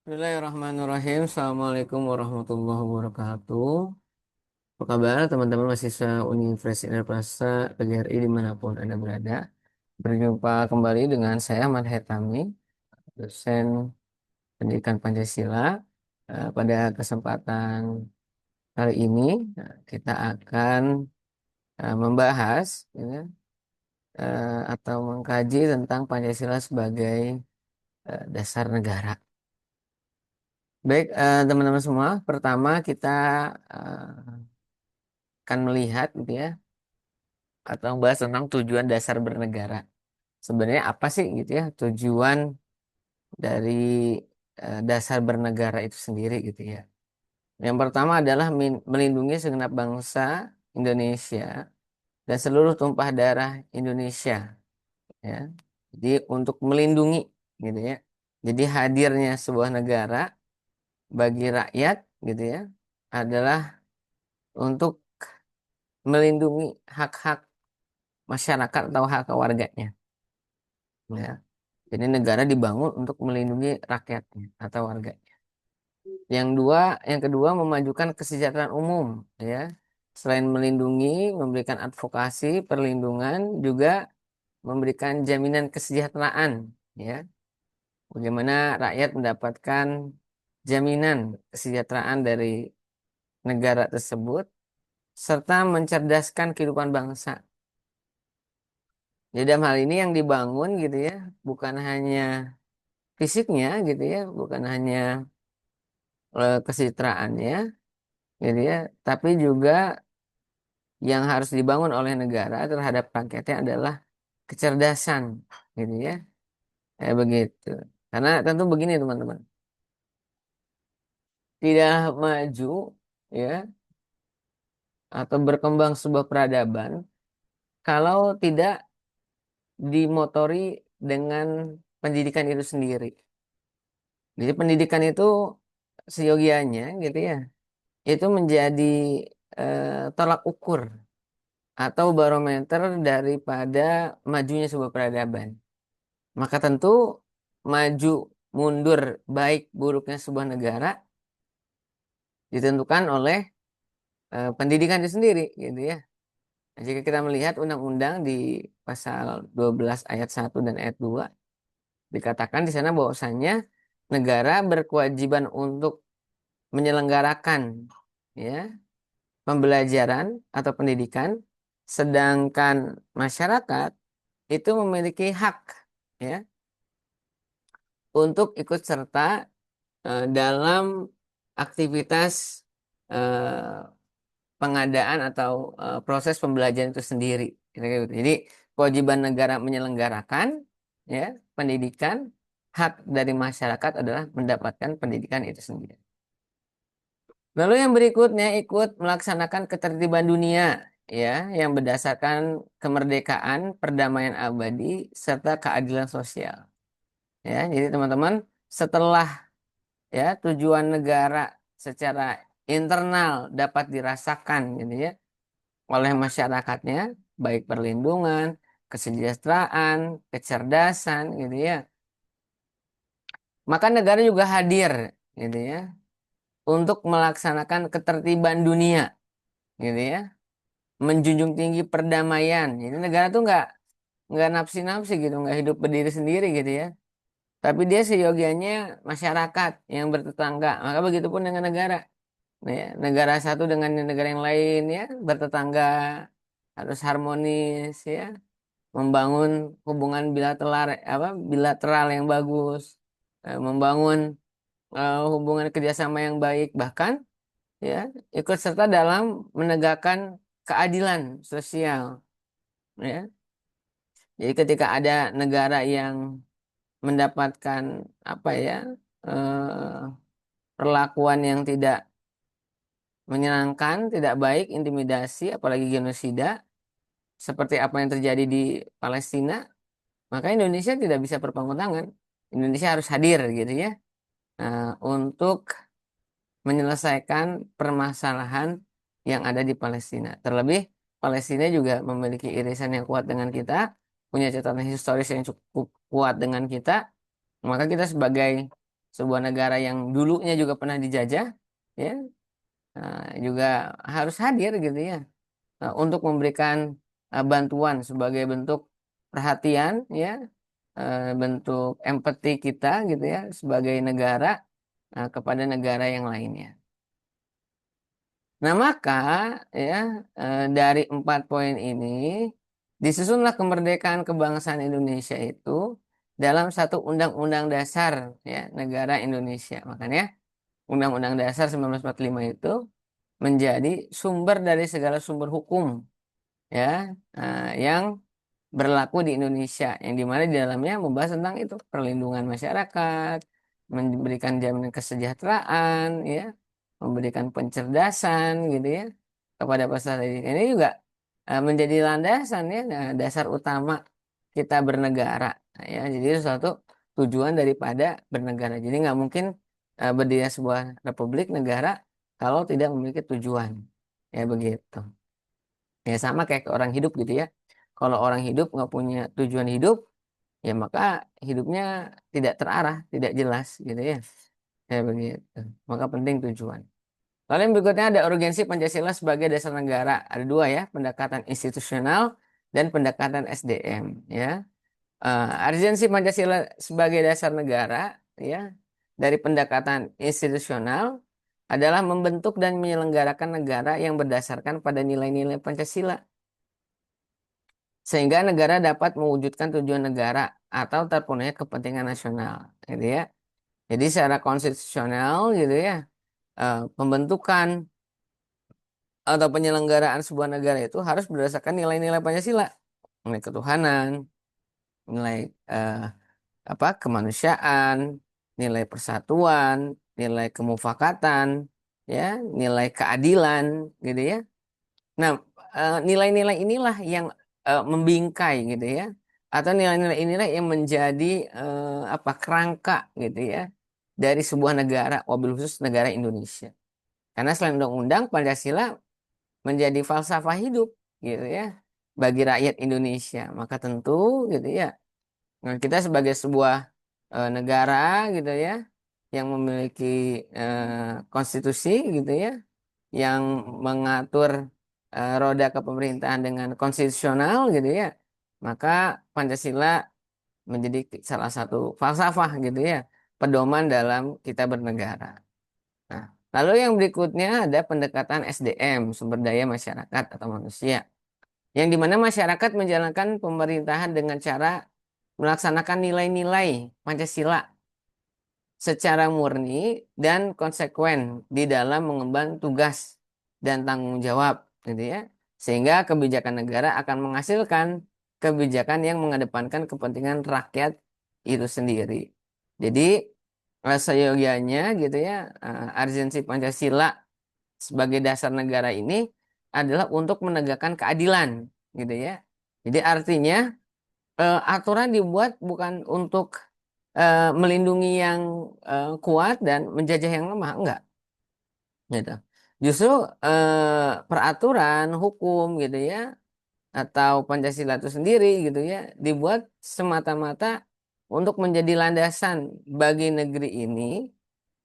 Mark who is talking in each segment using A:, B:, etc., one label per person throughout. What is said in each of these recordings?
A: Bismillahirrahmanirrahim. Assalamualaikum warahmatullahi wabarakatuh. Apa kabar teman-teman mahasiswa Universitas Indonesia PGRI dimanapun Anda berada. Berjumpa kembali dengan saya Ahmad Hetami, dosen pendidikan Pancasila. Pada kesempatan kali ini kita akan membahas ya, atau mengkaji tentang Pancasila sebagai dasar negara. Baik, teman-teman semua. Pertama kita akan melihat gitu ya atau membahas tentang tujuan dasar bernegara. Sebenarnya apa sih gitu ya tujuan dari dasar bernegara itu sendiri gitu ya. Yang pertama adalah melindungi segenap bangsa Indonesia dan seluruh tumpah darah Indonesia ya. Jadi untuk melindungi gitu ya. Jadi hadirnya sebuah negara bagi rakyat gitu ya adalah untuk melindungi hak-hak masyarakat atau hak warganya. Ya. Jadi negara dibangun untuk melindungi rakyatnya atau warganya. Yang kedua memajukan kesejahteraan umum, ya. Selain melindungi, memberikan advokasi, perlindungan, juga memberikan jaminan kesejahteraan, ya. Bagaimana rakyat mendapatkan jaminan kesejahteraan dari negara tersebut, serta mencerdaskan kehidupan bangsa. Jadi dalam hal ini yang dibangun gitu ya, bukan hanya fisiknya gitu ya, bukan hanya kesejahteraannya gitu ya, tapi juga yang harus dibangun oleh negara terhadap rakyatnya adalah kecerdasan gitu ya, begitu. Karena tentu begini teman-teman, tidak maju ya atau berkembang sebuah peradaban kalau tidak dimotori dengan pendidikan itu sendiri. Jadi pendidikan itu seyogianya gitu ya, itu menjadi tolak ukur atau barometer daripada majunya sebuah peradaban. Maka tentu maju mundur baik buruknya sebuah negara ditentukan oleh pendidikan itu sendiri gitu ya. Nah, jika kita melihat undang-undang di pasal 12 ayat 1 dan ayat 2 dikatakan di sana bahwasannya negara berkewajiban untuk menyelenggarakan ya pembelajaran atau pendidikan, sedangkan masyarakat itu memiliki hak ya untuk ikut serta dalam aktivitas eh, pengadaan atau proses pembelajaran itu sendiri. Kira-kira gitu. Jadi kewajiban negara menyelenggarakan ya pendidikan, hak dari masyarakat adalah mendapatkan pendidikan itu sendiri. Lalu yang berikutnya ikut melaksanakan ketertiban dunia ya yang berdasarkan kemerdekaan, perdamaian abadi serta keadilan sosial. Ya, jadi teman-teman setelah ya tujuan negara secara internal dapat dirasakan gitu ya oleh masyarakatnya baik perlindungan, kesejahteraan, kecerdasan gitu ya. Maka negara juga hadir gitu ya untuk melaksanakan ketertiban dunia gitu ya, menjunjung tinggi perdamaian. Jadi negara tuh nggak nafsi-nafsi gitu, nggak hidup berdiri sendiri gitu ya. Tapi dia seyogianya masyarakat yang bertetangga. Maka begitu pun dengan negara. Nah, ya, negara satu dengan negara yang lain ya bertetangga harus harmonis ya, membangun hubungan bilateral yang bagus, membangun hubungan kerjasama yang baik, bahkan ya ikut serta dalam menegakkan keadilan sosial ya. Jadi ketika ada negara yang mendapatkan apa ya eh, perlakuan yang tidak menyenangkan, tidak baik, intimidasi, apalagi genosida, seperti apa yang terjadi di Palestina, maka Indonesia tidak bisa berpangku tangan. Indonesia harus hadir gitu ya, untuk menyelesaikan permasalahan yang ada di Palestina. Terlebih Palestina juga memiliki irisan yang kuat dengan kita, punya catatan historis yang cukup kuat dengan kita, maka kita sebagai sebuah negara yang dulunya juga pernah dijajah, ya, juga harus hadir gitu ya, untuk memberikan bantuan sebagai bentuk perhatian, ya, bentuk empati kita gitu ya sebagai negara kepada negara yang lainnya. Nah, maka ya, dari 4 poin ini disusunlah kemerdekaan kebangsaan Indonesia itu dalam satu undang-undang dasar, ya, negara Indonesia. Makanya Undang-Undang Dasar 1945 itu menjadi sumber dari segala sumber hukum, ya, yang berlaku di Indonesia, yang dimana di dalamnya membahas tentang itu perlindungan masyarakat, memberikan jaminan kesejahteraan, ya, memberikan pencerdasan gitu ya kepada peserta didik. Ini juga menjadi landasan, ya, dasar utama kita bernegara, ya. Jadi itu suatu tujuan daripada bernegara. Jadi nggak mungkin berdiri sebuah republik negara kalau tidak memiliki tujuan, ya begitu. Ya sama kayak ke orang hidup gitu ya. Kalau orang hidup nggak punya tujuan hidup, ya maka hidupnya tidak terarah, tidak jelas gitu ya. Ya begitu. Maka penting tujuan. Lalu yang berikutnya ada urgensi Pancasila sebagai dasar negara. Ada dua ya, pendekatan institusional dan pendekatan SDM. Ya, urgensi Pancasila sebagai dasar negara, ya, dari pendekatan institusional adalah membentuk dan menyelenggarakan negara yang berdasarkan pada nilai-nilai Pancasila, sehingga negara dapat mewujudkan tujuan negara atau terpenuhi kepentingan nasional, gitu ya. Jadi secara konstitusional gitu ya, pembentukan atau penyelenggaraan sebuah negara itu harus berdasarkan nilai-nilai Pancasila, nilai ketuhanan, nilai kemanusiaan, nilai persatuan, nilai kemufakatan, ya, nilai keadilan, gitu ya. Nah, nilai-nilai inilah yang membingkai gitu ya, atau nilai-nilai inilah yang menjadi kerangka gitu ya dari sebuah negara, wabil khusus negara Indonesia. Karena selain undang-undang, Pancasila menjadi falsafah hidup gitu ya bagi rakyat Indonesia. Maka tentu gitu ya, nah, kita sebagai sebuah negara gitu ya yang memiliki konstitusi gitu ya, yang mengatur roda kepemerintahan dengan konstitusional gitu ya, maka Pancasila menjadi salah satu falsafah gitu ya, pedoman dalam kita bernegara. Nah, lalu yang berikutnya ada pendekatan SDM, sumber daya masyarakat atau manusia, yang dimana masyarakat menjalankan pemerintahan dengan cara melaksanakan nilai-nilai Pancasila secara murni dan konsekuen di dalam mengemban tugas dan tanggung jawab, gitu ya. Sehingga kebijakan negara akan menghasilkan kebijakan yang mengedepankan kepentingan rakyat itu sendiri. Jadi seyogianya gitu ya, urgensi Pancasila sebagai dasar negara ini adalah untuk menegakkan keadilan, gitu ya. Jadi artinya aturan dibuat bukan untuk melindungi yang kuat dan menjajah yang lemah, enggak, gitu. Justru peraturan hukum gitu ya atau Pancasila itu sendiri gitu ya dibuat semata-mata untuk menjadi landasan bagi negeri ini,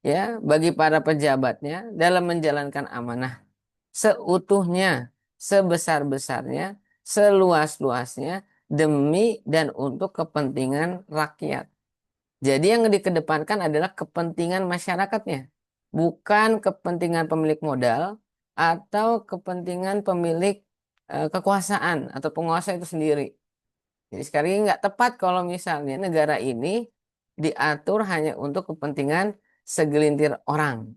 A: ya, bagi para pejabatnya dalam menjalankan amanah seutuhnya, sebesar-besarnya, seluas-luasnya demi dan untuk kepentingan rakyat. Jadi yang dikedepankan adalah kepentingan masyarakatnya, bukan kepentingan pemilik modal atau kepentingan pemilik kekuasaan atau penguasa itu sendiri. Jadi sekali lagi nggak tepat kalau misalnya negara ini diatur hanya untuk kepentingan segelintir orang,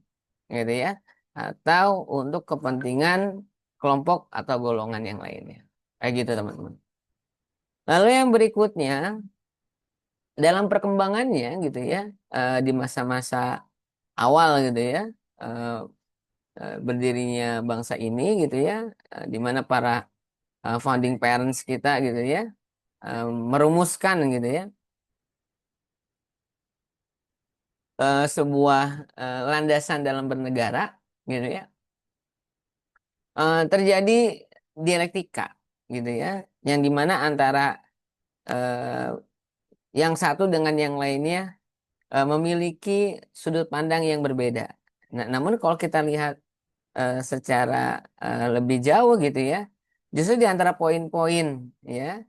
A: gitu ya, atau untuk kepentingan kelompok atau golongan yang lainnya. Kayak gitu teman-teman. Lalu yang berikutnya dalam perkembangannya gitu ya, di masa-masa awal gitu ya, eh, berdirinya bangsa ini gitu ya, di mana para founding parents kita gitu ya merumuskan gitu ya sebuah landasan dalam bernegara gitu ya, terjadi dialektika gitu ya, yang dimana antara eh, yang satu dengan yang lainnya memiliki sudut pandang yang berbeda. Nah, namun kalau kita lihat secara lebih jauh gitu ya, justru di antara poin-poin ya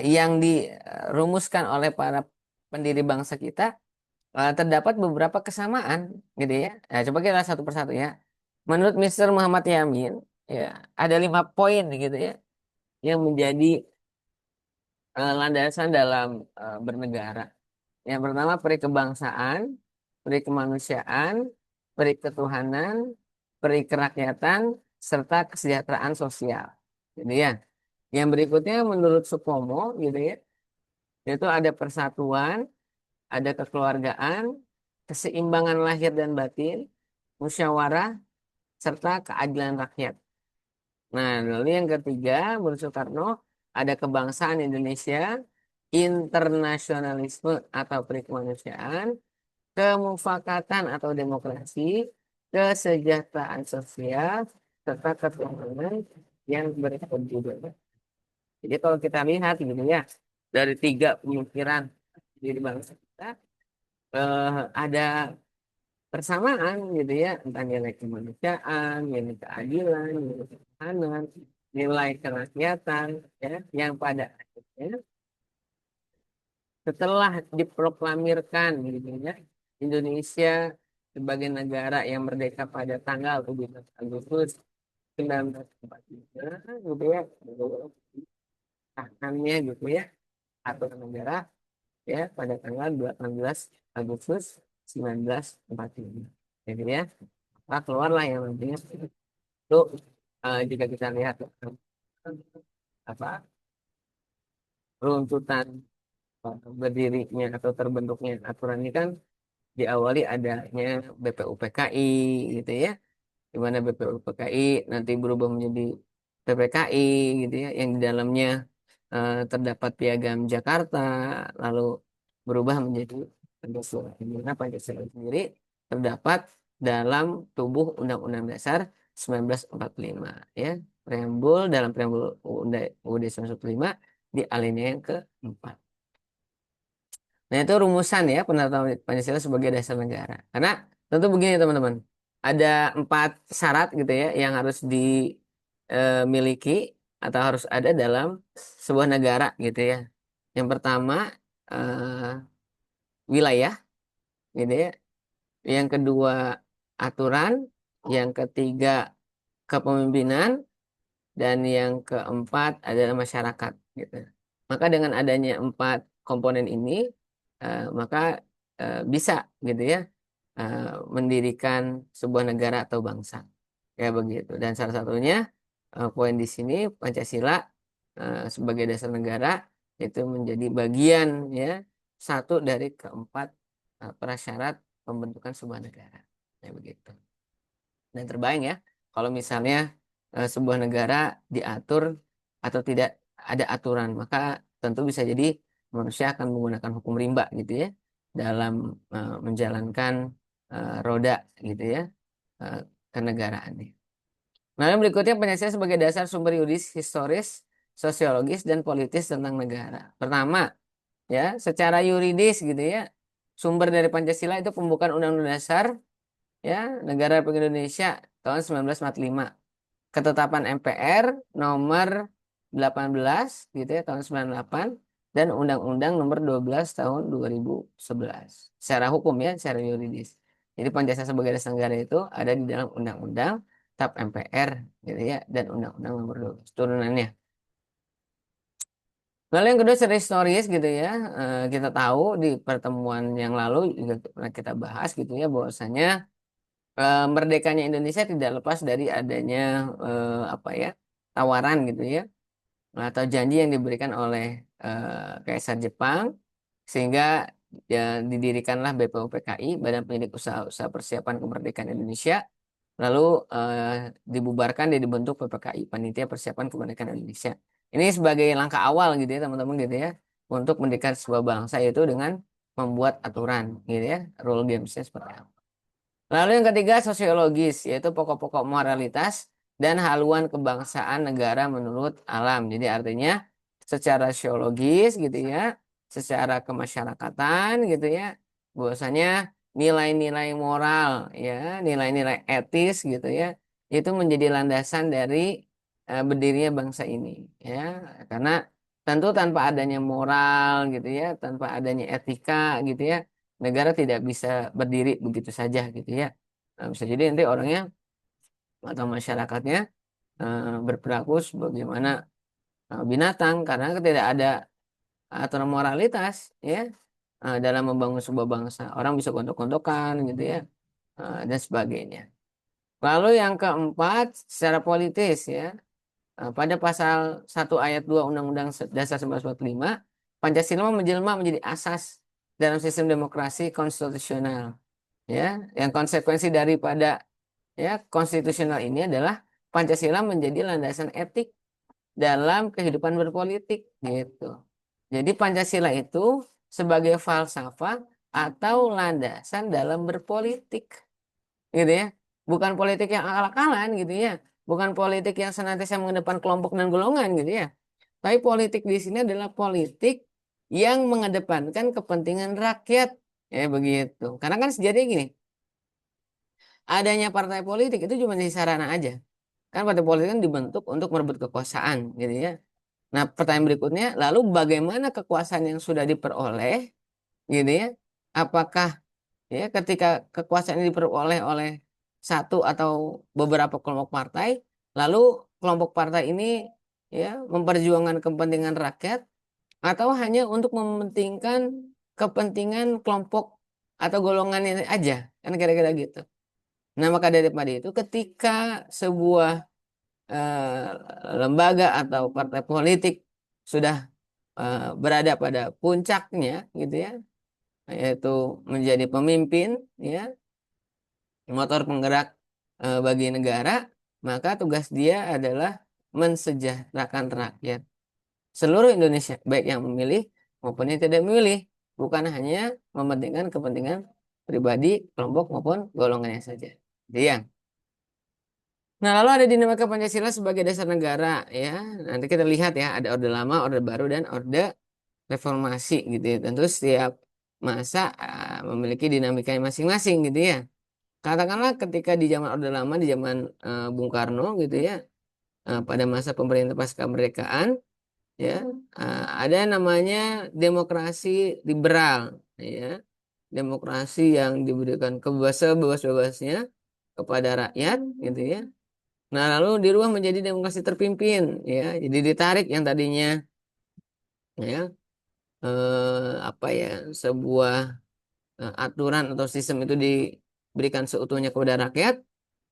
A: yang dirumuskan oleh para pendiri bangsa kita terdapat beberapa kesamaan gitu ya. Nah, coba kita lihat satu persatu ya. Menurut Mister Muhammad Yamin, ya ada 5 poin gitu ya yang menjadi landasan dalam bernegara. Yang pertama perikebangsaan, perikemanusiaan, periketuhanan, perikerakyatan, serta kesejahteraan sosial. Jadi ya, yang berikutnya menurut Supomo gitu ya, yaitu ada persatuan, ada kekeluargaan, keseimbangan lahir dan batin, musyawarah, serta keadilan rakyat. Nah, lalu yang ketiga, menurut Soekarno, ada kebangsaan Indonesia, internasionalisme atau perikemanusiaan, kemufakatan atau demokrasi, kesejahteraan sosial, serta ketuhanan yang berkeadilan. Jadi kalau kita lihat gitu ya, dari 3 pemikiran di bangsa kita, ada persamaan gitu ya, entah nilai kemanusiaan, nilai keadilan, nilai ketuhanan, nilai kerakyatan, ya, yang pada akhirnya setelah diproklamirkan gitu ya, Indonesia sebagai negara yang merdeka pada tanggal 17 Agustus 1945 gitu ya, akannya gitu ya, atau negara ya pada tanggal 18 Agustus 1945. Jadi ya, maka keluarlah yang nantinya itu jika kita lihat apa runtutan berdirinya atau terbentuknya aturan ini kan diawali adanya BPUPKI gitu ya, di mana BPUPKI nanti berubah menjadi PPKI gitu ya, yang di dalamnya terdapat piagam Jakarta, lalu berubah menjadi Pancasila. Di mana Pancasila sendiri terdapat dalam tubuh Undang-Undang Dasar 1945 ya. Dalam preambul UUD 1945 di alinea yang keempat. Nah, itu rumusan ya penetapan Pancasila sebagai dasar negara. Karena tentu begini teman-teman, ada 4 syarat gitu ya yang harus dimiliki atau harus ada dalam sebuah negara gitu ya. Yang pertama eh, wilayah gitu ya. Yang kedua aturan, yang ketiga kepemimpinan, dan yang keempat adalah masyarakat gitu. Maka dengan adanya 4 komponen ini, maka bisa gitu ya mendirikan sebuah negara atau bangsa. Ya begitu. Dan salah satunya poin di sini Pancasila sebagai dasar negara itu menjadi bagian ya satu dari keempat prasyarat pembentukan sebuah negara. Ya begitu. Dan terbayang ya, kalau misalnya sebuah negara diatur atau tidak ada aturan, maka tentu bisa jadi manusia akan menggunakan hukum rimba gitu ya dalam menjalankan roda gitu ya uh, kenegaraannya. Nah, yang berikutnya Pancasila sebagai dasar sumber yuridis, historis, sosiologis, dan politis tentang negara. Pertama, ya, secara yuridis gitu ya, sumber dari Pancasila itu pembukaan Undang-Undang Dasar ya Negara Republik Indonesia tahun 1945, ketetapan MPR nomor 18 gitu ya tahun 98, dan Undang-Undang nomor 12 tahun 2011 secara hukum ya, secara yuridis. Jadi Pancasila sebagai dasar negara itu ada di dalam Undang-Undang, TAP MPR gitu ya, dan Undang-Undang nomor 12 turunannya. Lalu yang kedua secara historis gitu ya, kita tahu di pertemuan yang lalu juga pernah kita bahas gitu ya bahwasanya merdekanya Indonesia tidak lepas dari adanya apa ya tawaran gitu ya atau janji yang diberikan oleh Kaisar Jepang, sehingga ya, didirikanlah BPUPKI Badan Pendidik Usaha Persiapan Kemerdekaan Indonesia, lalu dibubarkan dan dibentuk PPKI Panitia Persiapan Kemerdekaan Indonesia. Ini sebagai langkah awal gitu ya teman-teman gitu ya untuk mendirikan sebuah bangsa, yaitu dengan membuat aturan gitu ya, rule gamesnya seperti apa. Lalu yang ketiga sosiologis, yaitu pokok-pokok moralitas dan haluan kebangsaan negara menurut alam. Jadi artinya secara sosiologis gitu ya, secara kemasyarakatan gitu ya, bahwasanya nilai-nilai moral ya, nilai-nilai etis gitu ya, itu menjadi landasan dari berdirinya bangsa ini ya. Karena tentu tanpa adanya moral gitu ya, tanpa adanya etika gitu ya, negara tidak bisa berdiri begitu saja gitu ya. Nah, bisa jadi nanti orangnya atau masyarakatnya berperilaku sebagaimana binatang karena tidak ada aturan moralitas ya dalam membangun sebuah bangsa. Orang bisa gontok-gontokan gitu ya dan sebagainya. Lalu yang keempat secara politis ya pada pasal 1 ayat 2 Undang-Undang Dasar 1945 Pancasila menjelma menjadi asas dalam sistem demokrasi konstitusional ya yang konsekuensi daripada ya konstitusional ini adalah Pancasila menjadi landasan etik dalam kehidupan berpolitik gitu. Jadi Pancasila itu sebagai falsafah atau landasan dalam berpolitik gitu ya. Bukan politik yang akal-akalan gitu ya. Bukan politik yang senantiasa mengedepan kelompok dan golongan gitu ya. Tapi politik di sini adalah politik yang mengedepankan kepentingan rakyat. Ya begitu. Karena kan sejatinya gini, adanya partai politik itu cuma di sarana aja. Kan partai politik kan dibentuk untuk merebut kekuasaan gitu ya. Nah, pertanyaan berikutnya, lalu bagaimana kekuasaan yang sudah diperoleh, gitu ya? Apakah ya ketika kekuasaan ini diperoleh oleh satu atau beberapa kelompok partai, lalu kelompok partai ini ya memperjuangkan kepentingan rakyat atau hanya untuk mementingkan kepentingan kelompok atau golongan ini aja, kan kira-kira gitu. Nah, maka daripada itu, ketika sebuah lembaga atau partai politik sudah berada pada puncaknya gitu ya yaitu menjadi pemimpin ya motor penggerak bagi negara maka tugas dia adalah mensejahterakan rakyat seluruh Indonesia baik yang memilih maupun yang tidak memilih bukan hanya mementingkan kepentingan pribadi kelompok maupun golongannya saja. Dia. Nah, lalu ada dinamika Pancasila sebagai dasar negara ya. Nanti kita lihat ya, ada Orde Lama, Orde Baru dan Orde Reformasi gitu ya. Tentu setiap masa memiliki dinamikanya masing-masing gitu ya. Katakanlah ketika di zaman Orde Lama, di zaman Bung Karno gitu ya, pada masa pemerintah pasca kemerdekaan ya, ada namanya demokrasi liberal ya. Demokrasi yang diberikan kebebasan bebas-bebasnya kepada rakyat gitu ya. Nah, lalu dirubah menjadi demokrasi terpimpin, ya. Jadi ditarik yang tadinya, ya, apa ya, sebuah aturan atau sistem itu diberikan seutuhnya kepada rakyat,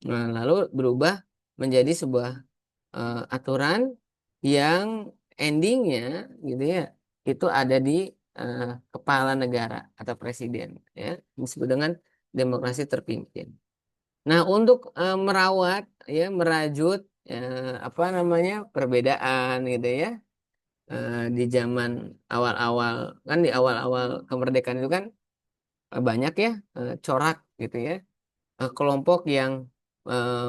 A: nah, lalu berubah menjadi sebuah aturan yang endingnya, gitu ya, itu ada di kepala negara atau presiden, ya, disebut dengan demokrasi terpimpin. Nah, untuk merawat ya merajut apa namanya perbedaan gitu ya di zaman awal-awal kan di awal-awal kemerdekaan itu kan banyak ya corak gitu ya kelompok yang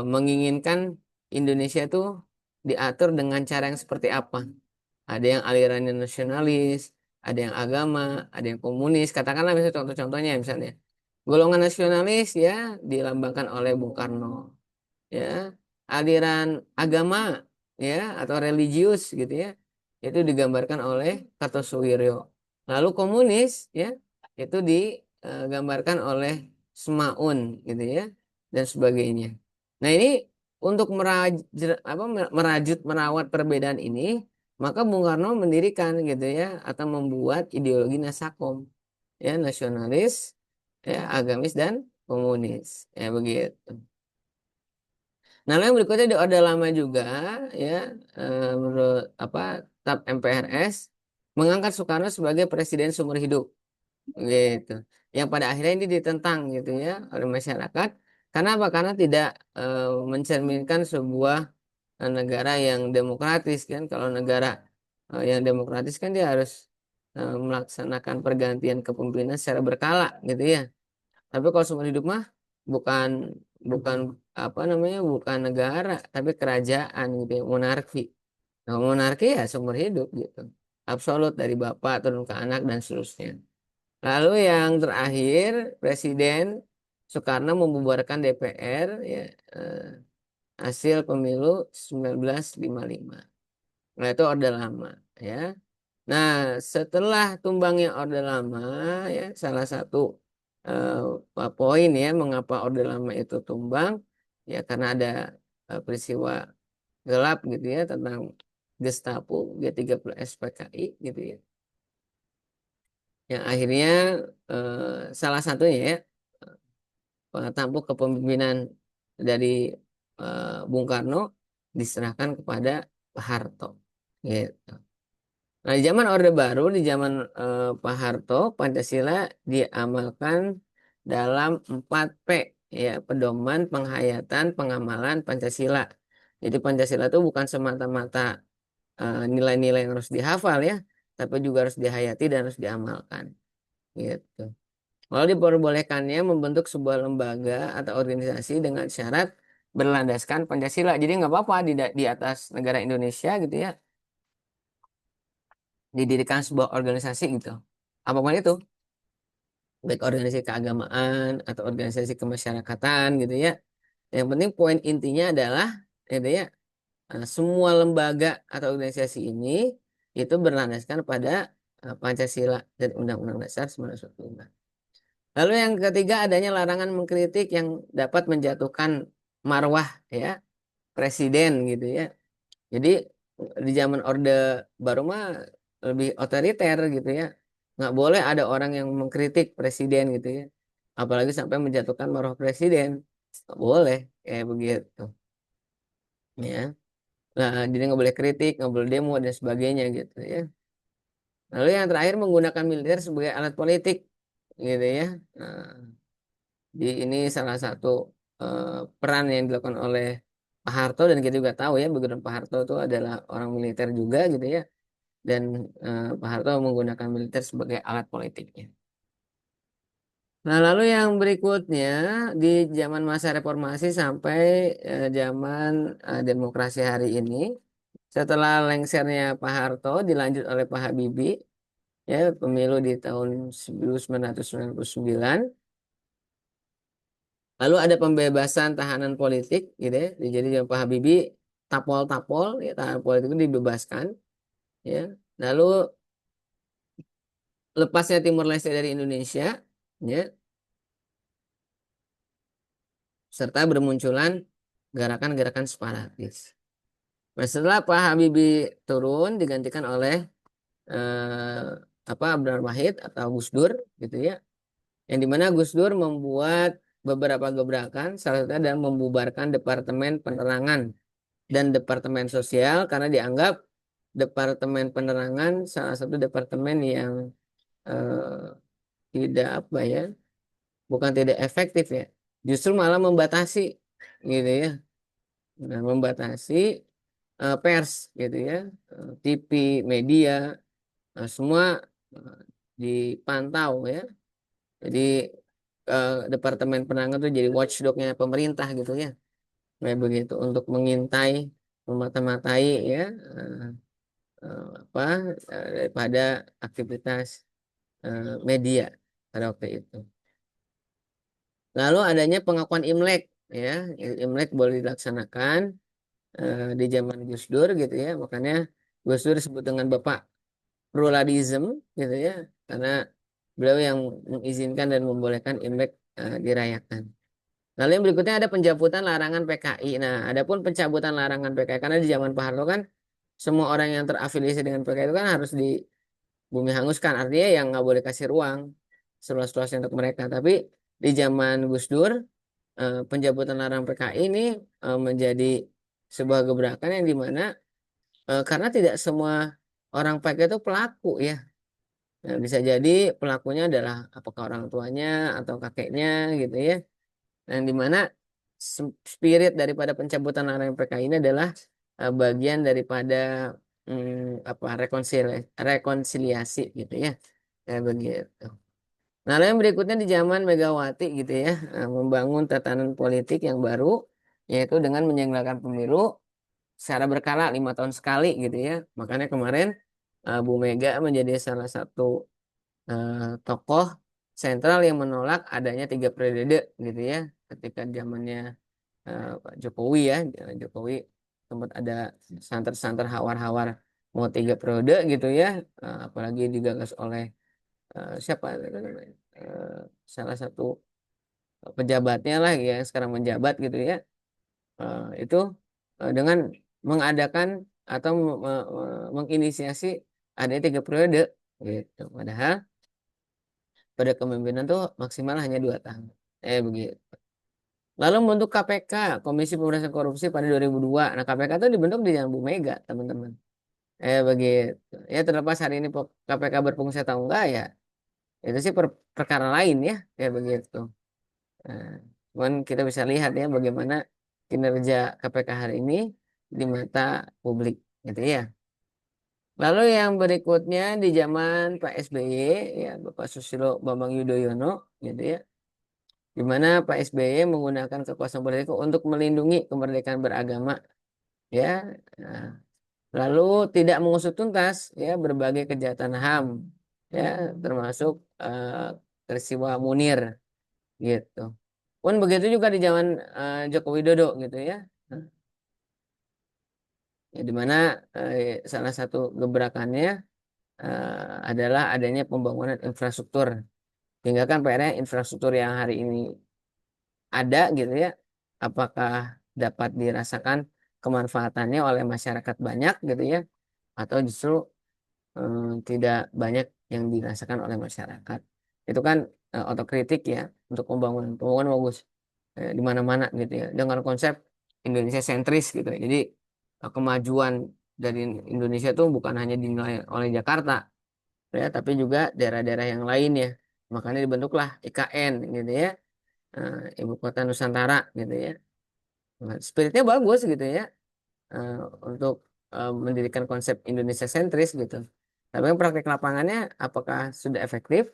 A: menginginkan Indonesia itu diatur dengan cara yang seperti apa. Ada yang alirannya nasionalis, ada yang agama, ada yang komunis. Katakanlah misalnya contoh-contohnya misalnya golongan nasionalis ya dilambangkan oleh Bung Karno ya aliran agama ya atau religius gitu ya itu digambarkan oleh Kartosuwiryo lalu komunis ya itu digambarkan oleh Semaun gitu ya dan sebagainya. Nah ini untuk merajut merawat perbedaan ini maka Bung Karno mendirikan gitu ya atau membuat ideologi Nasakom ya nasionalis ya agamis dan komunis ya begitu. Nah, lalu yang berikutnya di Orde Lama juga ya menurut apa TAP MPRS mengangkat Soekarno sebagai presiden seumur hidup gitu. Yang pada akhirnya ini ditentang gitu ya oleh masyarakat. Karena apa? Karena tidak mencerminkan sebuah negara yang demokratis kan. Kalau negara yang demokratis kan dia harus melaksanakan pergantian kepemimpinan secara berkala gitu ya. Tapi kalau seumur hidup mah bukan bukan apa namanya bukan negara tapi kerajaan gitu ya monarki. Nah, monarki ya seumur hidup gitu. Absolut dari bapak turun ke anak dan seterusnya. Lalu yang terakhir, Presiden Soekarno membubarkan DPR ya, eh, hasil pemilu 1955. Nah, itu Orde Lama ya. Nah, setelah tumbangnya Orde Lama ya, salah satu poin ya mengapa Orde Lama itu tumbang ya karena ada peristiwa gelap gitu ya tentang Gestapo G30 SPKI gitu ya. Yang akhirnya salah satunya ya tampuk kepemimpinan dari Bung Karno diserahkan kepada Pak Harto. Gitu. Nah, di zaman Orde Baru, di zaman Pak Harto, Pancasila diamalkan dalam 4P, ya, pedoman, penghayatan, pengamalan Pancasila. Jadi Pancasila itu bukan semata-mata nilai-nilai yang harus dihafal ya, tapi juga harus dihayati dan harus diamalkan. Gitu. Lalu diperbolehkannya membentuk sebuah lembaga atau organisasi dengan syarat berlandaskan Pancasila. Jadi nggak apa-apa di atas negara Indonesia gitu ya, didirikan sebuah organisasi gitu. Apapun itu, baik organisasi keagamaan atau organisasi kemasyarakatan gitu ya. Yang penting poin intinya adalah gitu ya, semua lembaga atau organisasi ini itu berlandaskan pada Pancasila dan Undang-Undang Dasar 1945. Lalu yang ketiga adanya larangan mengkritik yang dapat menjatuhkan marwah ya presiden gitu ya. Jadi di zaman Orde Baru mah lebih otoriter gitu ya. Nggak boleh ada orang yang mengkritik presiden gitu ya. Apalagi sampai menjatuhkan marwah presiden. Nggak boleh kayak begitu ya. Nah, jadi nggak boleh kritik, nggak boleh demo dan sebagainya gitu ya. Lalu yang terakhir menggunakan militer sebagai alat politik gitu ya. Nah, jadi ini salah satu peran yang dilakukan oleh Pak Harto dan kita juga tahu ya background Pak Harto itu adalah orang militer juga gitu ya dan Pak Harto menggunakan militer sebagai alat politiknya. Nah, lalu yang berikutnya di zaman masa reformasi sampai zaman demokrasi hari ini, setelah lengsernya Pak Harto dilanjut oleh Pak Habibie, ya pemilu di tahun 1999. Lalu ada pembebasan tahanan politik gitu ya. Jadi zaman Pak Habibie tapol-tapol ya tahanan politik itu dibebaskan ya. Lalu lepasnya Timor Leste dari Indonesia ya serta bermunculan gerakan-gerakan separatis. Nah, setelah Pak Habibie turun digantikan oleh eh, Abdurrahman Wahid atau Gus Dur gitu ya. Yang dimana Gus Dur membuat beberapa gebrakan salah satunya adalah membubarkan Departemen Penerangan dan Departemen Sosial karena dianggap Departemen Penerangan salah satu departemen yang eh, tidak apa ya, bukan tidak efektif ya, justru malah membatasi gitu ya, nah, membatasi pers gitu ya, TV, media, semua eh, dipantau ya. Jadi Departemen Penerangan itu jadi watchdognya pemerintah gitu ya, kayak begitu untuk mengintai, memata-matai ya apa daripada aktivitas media pada waktu itu. Lalu adanya pengakuan Imlek ya, Imlek boleh dilaksanakan di zaman Gus Dur gitu ya, makanya Gus Dur disebut dengan Bapak Pluralism gitu ya, karena beliau yang mengizinkan dan membolehkan Imlek dirayakan. Lalu yang berikutnya ada pencabutan larangan PKI. Nah, adapun pencabutan larangan PKI karena di zaman Pak Harto kan semua orang yang terafiliasi dengan PKI itu kan harus di bumi hanguskan, artinya yang nggak boleh kasih ruang seluas-luasnya untuk mereka. Tapi di zaman Gus Dur pencabutan larangan PKI ini menjadi sebuah gebrakan yang dimana karena tidak semua orang PKI itu pelaku ya. Nah, bisa jadi pelakunya adalah apakah orang tuanya atau kakeknya gitu ya. Yang dimana spirit daripada pencabutan larangan PKI ini adalah bagian daripada rekonsiliasi gitu ya. Kayak begitu. Nah, lalu yang berikutnya di zaman Megawati gitu ya, membangun tatanan politik yang baru, yaitu dengan menyelenggarakan pemilu secara berkala 5 tahun sekali gitu ya. Makanya kemarin Bu Mega menjadi salah satu tokoh sentral yang menolak adanya 3 periode gitu ya, ketika zamannya Pak Jokowi ya, Jokowi sempat ada santer-santer hawar-hawar mau 3 periode gitu ya, apalagi digagas oleh siapa itu namanya? Salah satu pejabatnya lah ya, yang sekarang menjabat gitu ya. Itu dengan mengadakan atau menginisiasi adanya 3 periode gitu. Padahal pada kepemimpinan tuh maksimal hanya 2 tahun. Begitu. Lalu membentuk KPK, Komisi Pemberantasan Korupsi pada 2002. Nah, KPK itu dibentuk di zaman Bu Mega, teman-teman. Begitu. Ya terlepas hari ini KPK berfungsi atau enggak ya, itu sih perkara lain ya, begitu. Nah, cuman kita bisa lihat ya bagaimana kinerja KPK hari ini di mata publik, gitu ya. Lalu yang berikutnya di zaman Pak SBY, ya Bapak Susilo Bambang Yudhoyono, gitu ya, di mana Pak SBY menggunakan kekuasaan politik untuk melindungi kemerdekaan beragama, ya. Nah, lalu tidak mengusut tuntas ya berbagai kejahatan HAM, ya, termasuk peristiwa Munir, gitu. Pun begitu juga di zaman Joko Widodo, gitu ya. Nah, ya di mana salah satu gebrakannya adalah adanya pembangunan infrastruktur. Tinggalkan PR-nya infrastruktur yang hari ini ada gitu ya, apakah dapat dirasakan kemanfaatannya oleh masyarakat banyak gitu ya, atau justru tidak banyak yang dirasakan oleh masyarakat. Itu kan otokritik ya, untuk pembangunan bagus di mana-mana gitu ya, dengan konsep Indonesia sentris gitu ya. Jadi kemajuan dari Indonesia itu bukan hanya dinilai oleh Jakarta ya, tapi juga daerah-daerah yang lain ya. Makanya dibentuklah IKN gitu ya, Ibu Kota Nusantara gitu ya. Nah, spiritnya bagus gitu ya, eh, untuk mendirikan konsep Indonesia sentris gitu. Tapi yang praktek lapangannya apakah sudah efektif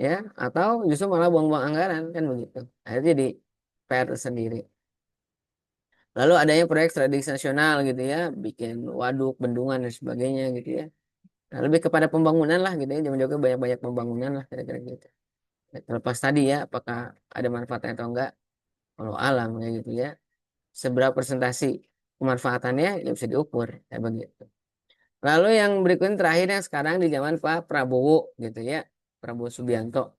A: ya, atau justru malah buang-buang anggaran kan begitu. Nah, itu jadi PR tersendiri. Lalu adanya proyek strategis nasional gitu ya, bikin waduk, bendungan dan sebagainya gitu ya. Nah, lebih kepada pembangunan lah gitu ya, zaman juga banyak-banyak pembangunan lah kira-kira gitu. Ya, terlepas tadi ya, apakah ada manfaatnya atau enggak, kalau alam ya gitu ya. Seberapa presentasi kemanfaatannya ya bisa diukur ya begitu. Lalu yang berikutnya terakhir yang sekarang di zaman Pak Prabowo gitu ya, Prabowo Subianto.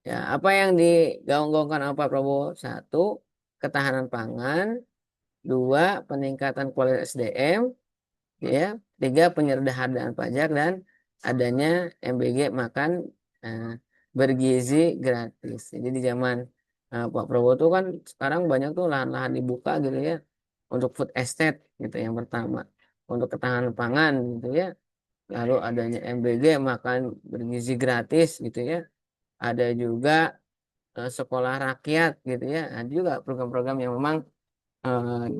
A: Ya, apa yang digaung-gaungkan oleh Pak Prabowo? Satu, ketahanan pangan. Dua, peningkatan kualitas SDM. Ya, tiga, penyederhanaan pajak dan adanya MBG makan eh, bergizi gratis. Jadi di zaman Pak Prabowo tuh kan sekarang banyak tuh lahan-lahan dibuka gitu ya, untuk food estate gitu yang pertama, untuk ketahanan pangan gitu ya. Lalu adanya MBG makan bergizi gratis gitu ya. Ada juga sekolah rakyat gitu ya. Ada juga program-program yang memang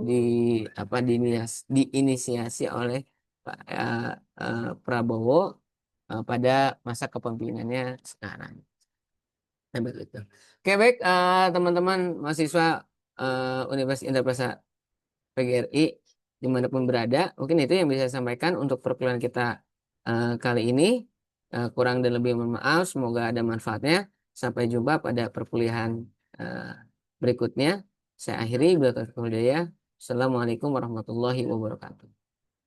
A: di apa diinisiasi oleh Pak Prabowo pada masa kepemimpinannya sekarang. Nah, begitu. Oke, baik teman-teman mahasiswa Universitas Indonesia PGRI dimanapun berada, mungkin itu yang bisa saya sampaikan untuk perkuliahan kita kali ini. Kurang dan lebih mohon maaf, semoga ada manfaatnya. Sampai jumpa pada perkuliahan eh, berikutnya. Saya akhiri, bila taufiq wal hidayah. Assalamualaikum warahmatullahi wabarakatuh.